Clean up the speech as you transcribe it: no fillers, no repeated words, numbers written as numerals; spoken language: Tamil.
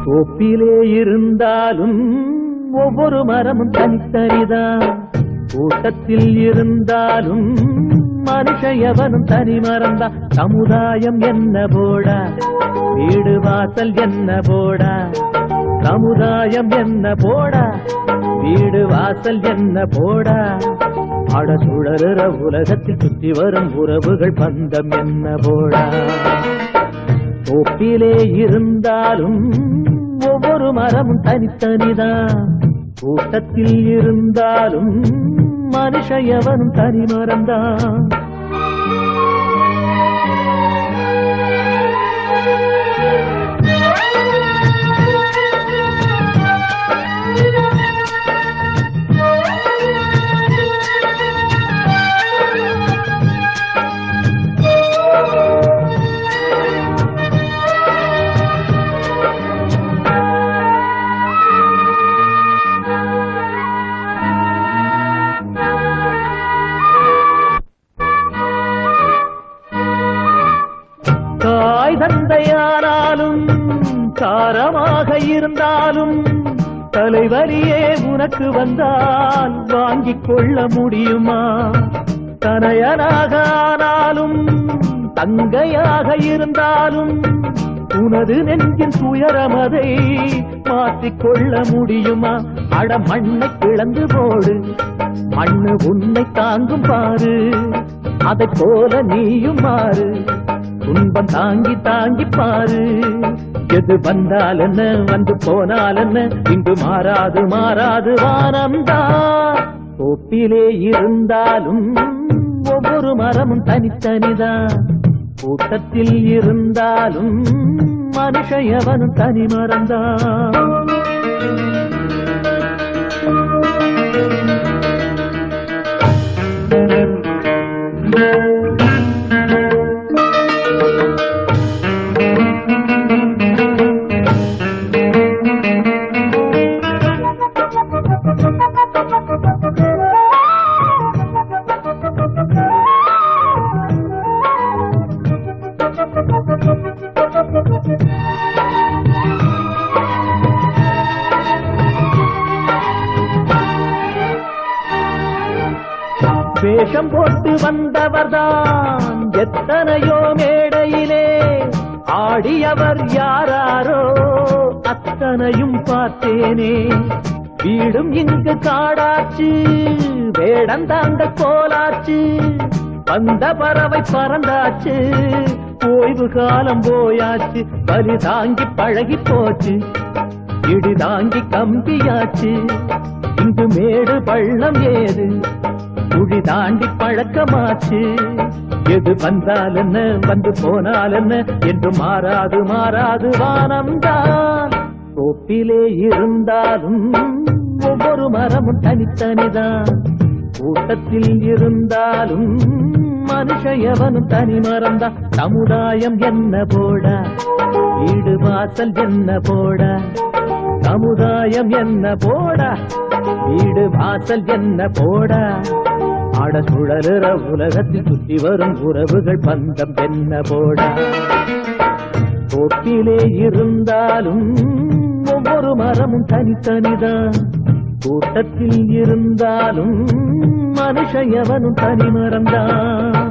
தோப்பிலே இருந்தாலும் ஒவ்வொரு மரமும் தனித்தனிதான். கூட்டத்தில் இருந்தாலும் மனுஷ எவனும் தனி மரம்தான். சமுதாயம் என்ன போடா, வீடு வாசல் என்ன போடா, சமுதாயம் என்ன போடா, வீடு வாசல் என்ன போடா. அட சுழலுற உலகத்தில் சுற்றி வரும் உறவுகள் பந்தம் என்ன போடா. தோப்பிலே இருந்தாலும் ஒவ்வொரு மரமும் தனித்தனிதான். கூட்டத்தில் இருந்தாலும் மனுஷ எவனும் தனி மரம்தான். தாய் தந்தையானாலும் காரமாக இருந்தாலும் தலைவலியே உனக்கு வந்தால் வாங்கிக் கொள்ள முடியுமா? தனையனாக ஆனாலும் தங்கையாக இருந்தாலும் உனது நெஞ்சின் துயரமதை மாற்றிக்கொள்ள முடியுமா? அட மண்ணை கிளந்து போடு, மண்ணு உன்னை தாங்கும் பாரு, அதை போல நீயும் மாறு. துன்பம் தாங்கி தாங்கி பாரு. எது வந்தால் என்ன, வந்து போனால் என்ன, இங்கு மாறாது மாறாது வானம்தான். தோப்பிலே இருந்தாலும் ஒவ்வொரு மரமும் தனித்தனிதான். கூட்டத்தில் இருந்தாலும் மனுஷ எவனும் தனி மரம்தான். வேஷம் போட்டு வந்தவர்தான் எத்தனையோ மேடையிலே ஆடியவர் யாராரோ அத்தனையும் பார்த்தேனே. வீடும் இங்கு காடாச்சு, வேடந்தாங்க கோலாச்சு, வந்த பறவை பறந்தாச்சு, ஓய்வு காலம் போயாச்சு. பலி தாங்கி பழகி போச்சு, இடி தாங்கி கம்பியாச்சு. இங்கு மேடு பள்ளம் ஏது, குழி தாண்டி பழக்கமாச்சு. எது வந்தால் என்ன, வந்து போனால் என்ன, என்று மாறாது மாறாது வானம்தான். தோப்பிலே இருந்தாலும் ஒவ்வொரு மரமும் தனித்தனிதான். கூட்டத்தில் இருந்தாலும் மனுஷ எவனும் தனி மரம்தான். சமுதாயம் என்ன போடா, வீடு வாசல் என்ன போடா, சமுதாயம் என்ன போடா, வீடு வாசல் என்ன போடா. ஆட சுழலுற உலகத்தில் சுற்றி வரும் உறவுகள் பந்தம் என்ன போடா. தோப்பிலே இருந்தாலும் ஒவ்வொரு மரமும் தனித்தனிதான். கூட்டத்தில் இருந்தாலும் மனுஷ எவனும் தனி மரம்தான்.